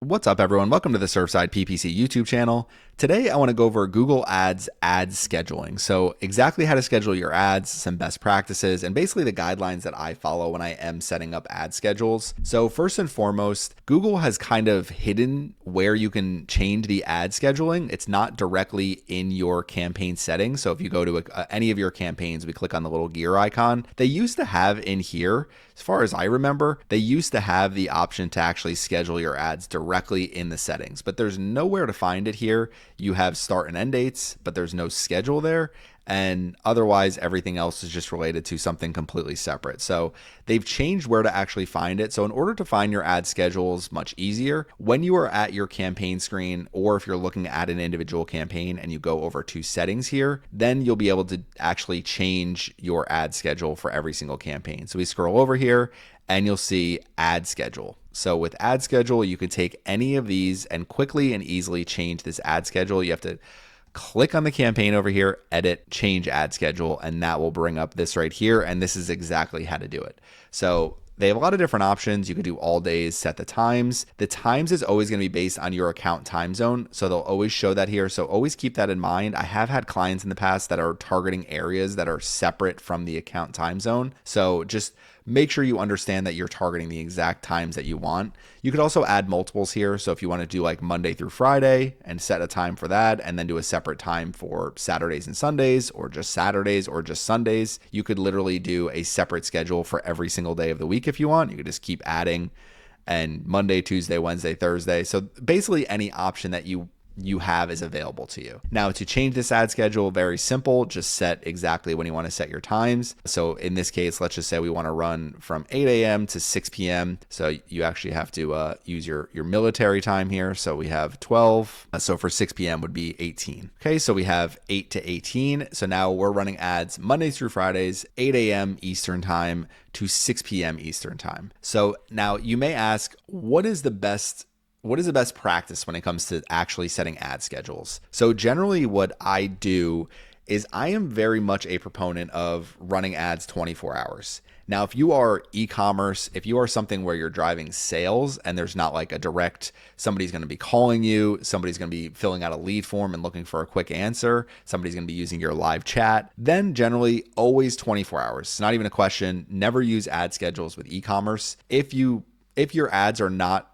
What's up, everyone? Welcome to the Surfside PPC YouTube channel. Today, I want to go over Google Ads ad scheduling. So exactly how to schedule your ads, some best practices, and basically the guidelines that I follow when I am setting up ad schedules. So first and foremost, Google has kind of hidden where you can change the ad scheduling. It's not directly in your campaign settings. So if you go to any of your campaigns, we click on the little gear icon. They used to have in here, as far as I remember, they used to have the option to actually schedule your ads directly in the settings, but there's nowhere to find it here. You have start and end dates, but there's no schedule there. And otherwise, everything else is just related to something completely separate. So they've changed where to actually find it. So in order to find your ad schedules much easier, when you are at your campaign screen, or if you're looking at an individual campaign and you go over to settings here, then you'll be able to actually change your ad schedule for every single campaign. So we scroll over here and you'll see ad schedule. So with ad schedule, you can take any of these and quickly and easily change this ad schedule. You have to click on the campaign over here, edit, change ad schedule, and that will bring up this right here. And this is exactly how to do it. So they have a lot of different options. You could do all days, set the times. The times is always going to be based on your account time zone. So they'll always show that here. So always keep that in mind. I have had clients in the past that are targeting areas that are separate from the account time zone. So just make sure you understand that you're targeting the exact times that you want. You could also add multiples here. So if you want to do like Monday through Friday and set a time for that, and then do a separate time for Saturdays and Sundays, or just Saturdays or just Sundays, you could literally do a separate schedule for every single day of the week if you want. You could just keep adding, and Monday, Tuesday, Wednesday, Thursday. So basically any option that you have is available to you. Now, to change this ad schedule, very simple. Just set exactly when you want to set your times. So in this case, let's just say we want to run from 8 a.m. to 6 p.m. So you actually have to use your military time here. So we have 12. So for 6 p.m. would be 18. Okay, so we have 8 to 18. So now we're running ads Mondays through Fridays, 8 a.m. Eastern time to 6 p.m. Eastern time. So now you may ask, what is the best practice when it comes to actually setting ad schedules? So generally what I do is I am very much a proponent of running ads 24 hours. Now, if you are e-commerce, if you are something where you're driving sales and there's not like a direct, somebody's going to be calling you, somebody's going to be filling out a lead form and looking for a quick answer, somebody's going to be using your live chat, then generally always 24 hours. It's not even a question. Never use ad schedules with e-commerce. If your ads are not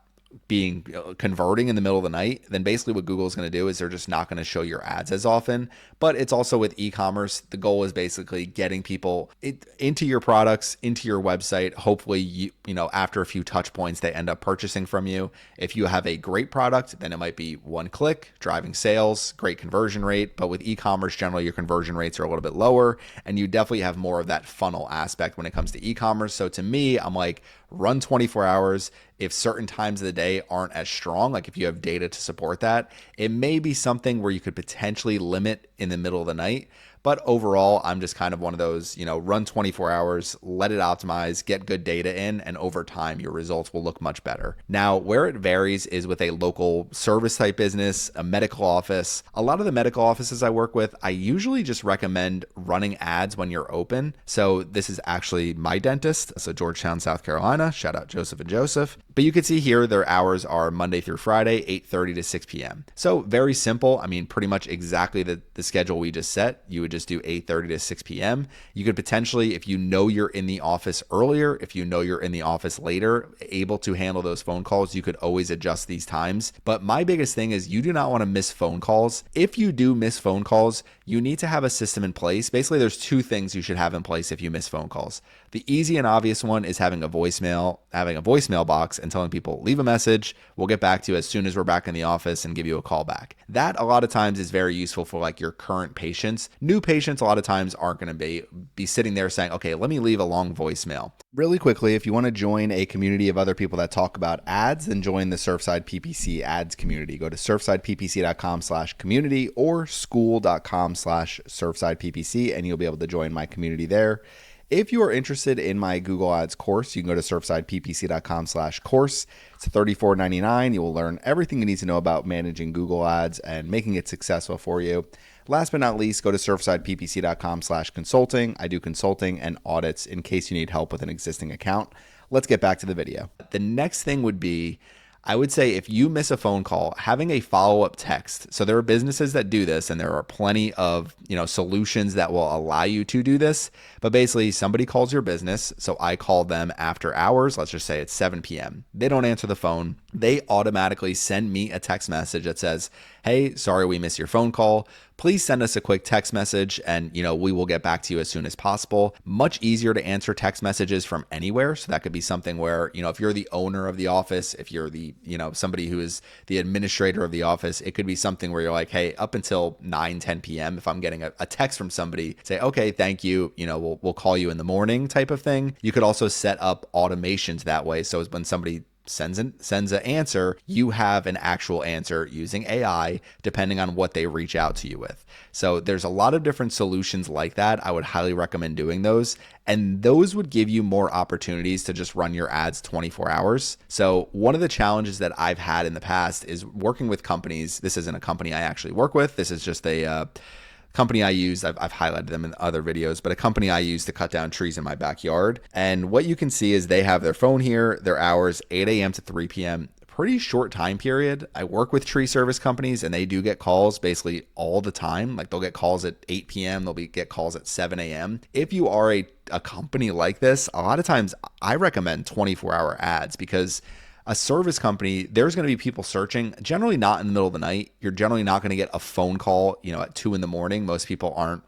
being converting in the middle of the night, then basically what Google is going to do is they're just not going to show your ads as often. But it's also with e-commerce, the goal is basically getting people into your products, into your website. Hopefully, you know, after a few touch points, they end up purchasing from you. If you have a great product, then it might be one click, driving sales, great conversion rate. But with e-commerce, generally your conversion rates are a little bit lower, and you definitely have more of that funnel aspect when it comes to e-commerce. So to me, I'm like, run 24 hours. If certain times of the day aren't as strong, like if you have data to support that, it may be something where you could potentially limit in the middle of the night. But overall, I'm just kind of one of those, run 24 hours, let it optimize, get good data in, and over time, your results will look much better. Now, where it varies is with a local service type business, a medical office. A lot of the medical offices I work with, I usually just recommend running ads when you're open. So this is actually my dentist. So Georgetown, South Carolina, shout out Joseph and Joseph. But you can see here, their hours are Monday through Friday, 8:30 to 6 p.m. So very simple. I mean, pretty much exactly the schedule we just set. You would just do 8:30 to 6 p.m. You could potentially, if you know you're in the office earlier, if you know you're in the office later, able to handle those phone calls, you could always adjust these times. But my biggest thing is you do not want to miss phone calls. If you do miss phone calls, you need to have a system in place. Basically, there's two things you should have in place if you miss phone calls. The easy and obvious one is having a voicemail box and telling people, leave a message. We'll get back to you as soon as we're back in the office and give you a call back. That a lot of times is very useful for like your current patients. New patients a lot of times aren't going to be sitting there saying, okay, let me leave a long voicemail. Really quickly, if you want to join a community of other people that talk about ads, then join the Surfside PPC ads community. Go to surfsideppc.com/community or school.com/surfsideppc, and you'll be able to join my community there. If you are interested in my Google Ads course, you can go to surfsideppc.com/course. It's $34.99. You will learn everything you need to know about managing Google Ads and making it successful for you. Last but not least, go to surfsideppc.com/consulting. I do consulting and audits in case you need help with an existing account. Let's get back to the video. The next thing would be, I would say if you miss a phone call, having a follow-up text. So there are businesses that do this, and there are plenty of, solutions that will allow you to do this. But basically, somebody calls your business. So I call them after hours. Let's just say it's 7 p.m. They don't answer the phone. They automatically send me a text message that says, "Hey, sorry we missed your phone call. Please send us a quick text message and, we will get back to you as soon as possible." Much easier to answer text messages from anywhere. So that could be something where, if you're the owner of the office, if you're the, somebody who is the administrator of the office, it could be something where you're like, "Hey, up until 9, 10 p.m., if I'm getting a text from somebody, say, okay, thank you. We'll call you in the morning," type of thing. You could also set up automations that way. So when somebody sends an answer, you have an actual answer using AI, depending on what they reach out to you with. So there's a lot of different solutions like that. I would highly recommend doing those. And those would give you more opportunities to just run your ads 24 hours. So one of the challenges that I've had in the past is working with companies. This isn't a company I actually work with. This is just a company I use. I've highlighted them in other videos, but a company I use to cut down trees in my backyard. And what you can see is they have their phone here, their hours, 8 a.m. to 3 p.m. Pretty short time period. I work with tree service companies and they do get calls basically all the time. Like they'll get calls at 8 p.m. They'll get calls at 7 a.m. If you are a company like this, a lot of times I recommend 24-hour ads because a service company, there's going to be people searching, generally not in the middle of the night. You're generally not going to get a phone call, at 2 a.m. Most people aren't.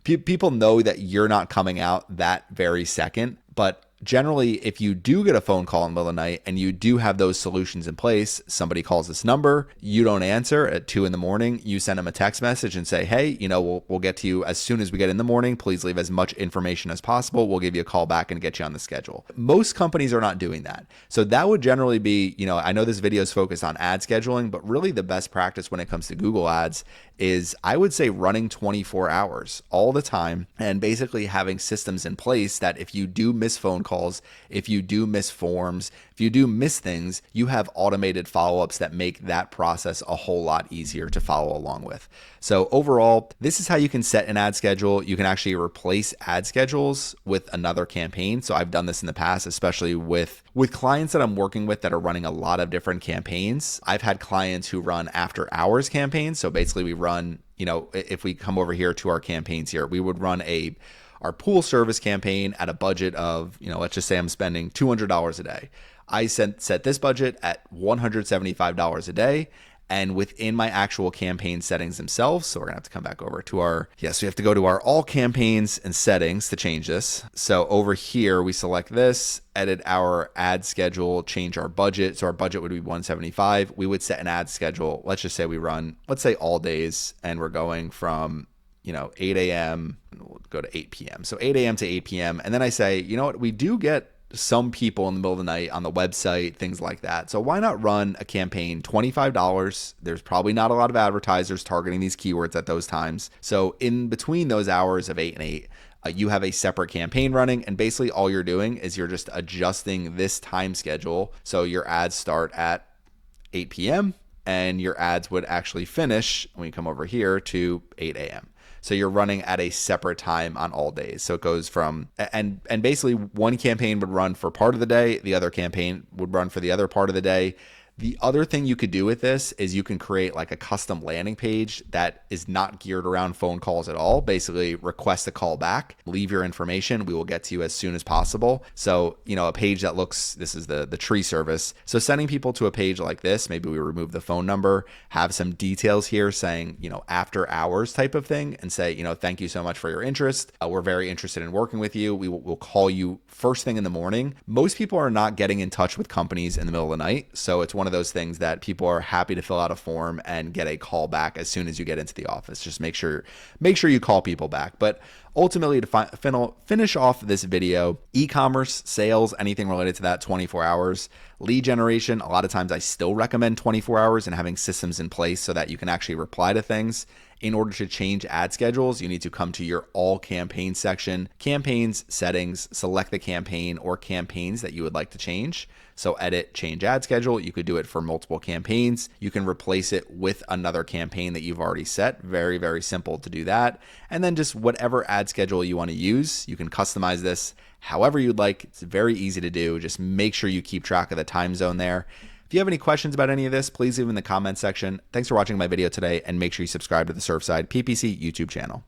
People know that you're not coming out that very second, but generally, if you do get a phone call in the middle of the night and you do have those solutions in place, somebody calls this number, you don't answer at 2 a.m, you send them a text message and say, "Hey, we'll get to you as soon as we get in the morning. Please leave as much information as possible. We'll give you a call back and get you on the schedule." Most companies are not doing that. So that would generally be, I know this video is focused on ad scheduling, but really the best practice when it comes to Google Ads is, I would say, running 24 hours all the time and basically having systems in place that if you do miss phone calls, if you do miss forms, if you do miss things, you have automated follow-ups that make that process a whole lot easier to follow along with. So overall, this is how you can set an ad schedule. You can actually replace ad schedules with another campaign. So I've done this in the past, especially with clients that I'm working with that are running a lot of different campaigns. I've had clients who run after hours campaigns. So basically we run, if we come over here to our campaigns here, we would run our pool service campaign at a budget of, let's just say I'm spending $200 a day. I set this budget at $175 a day. And within my actual campaign settings themselves, so we're gonna have to come back over to we have to go to our all campaigns and settings to change this. So over here, we select this, edit our ad schedule, change our budget. So our budget would be $175. We would set an ad schedule. Let's just say we run, let's say all days, and we're going from 8 a.m. We'll go to 8 p.m. So 8 a.m. to 8 p.m. And then I say, we do get some people in the middle of the night on the website, things like that. So why not run a campaign, $25? There's probably not a lot of advertisers targeting these keywords at those times. So in between those hours of 8 and 8, you have a separate campaign running, and basically all you're doing is you're just adjusting this time schedule. So your ads start at 8 p.m. and your ads would actually finish when you come over here to 8 a.m. So you're running at a separate time on all days. So it goes from, and basically one campaign would run for part of the day, the other campaign would run for the other part of the day. The other thing you could do with this is you can create like a custom landing page that is not geared around phone calls at all. Basically, request a call back, leave your information. We will get to you as soon as possible. So, a page that looks, this is the tree service. So sending people to a page like this, maybe we remove the phone number, have some details here saying, after hours type of thing, and say, thank you so much for your interest. We're very interested in working with you. We'll call you first thing in the morning. Most people are not getting in touch with companies in the middle of the night. So it's one of those things that people are happy to fill out a form and get a call back as soon as you get into the office. Just make sure you call people back. But ultimately, to finish off this video, e-commerce, sales, anything related to that, 24 hours. Lead generation, a lot of times I still recommend 24 hours and having systems in place so that you can actually reply to things. In order to change ad schedules, you need to come to your all campaign section, campaigns, settings, select the campaign or campaigns that you would like to change. So edit, change ad schedule. You could do it for multiple campaigns. You can replace it with another campaign that you've already set. Very, very simple to do that. And then just whatever ad schedule you want to use, you can customize this however you'd like. It's very easy to do. Just make sure you keep track of the time zone there. If you have any questions about any of this, please leave them in the comment section. Thanks for watching my video today, and make sure you subscribe to the Surfside PPC YouTube channel.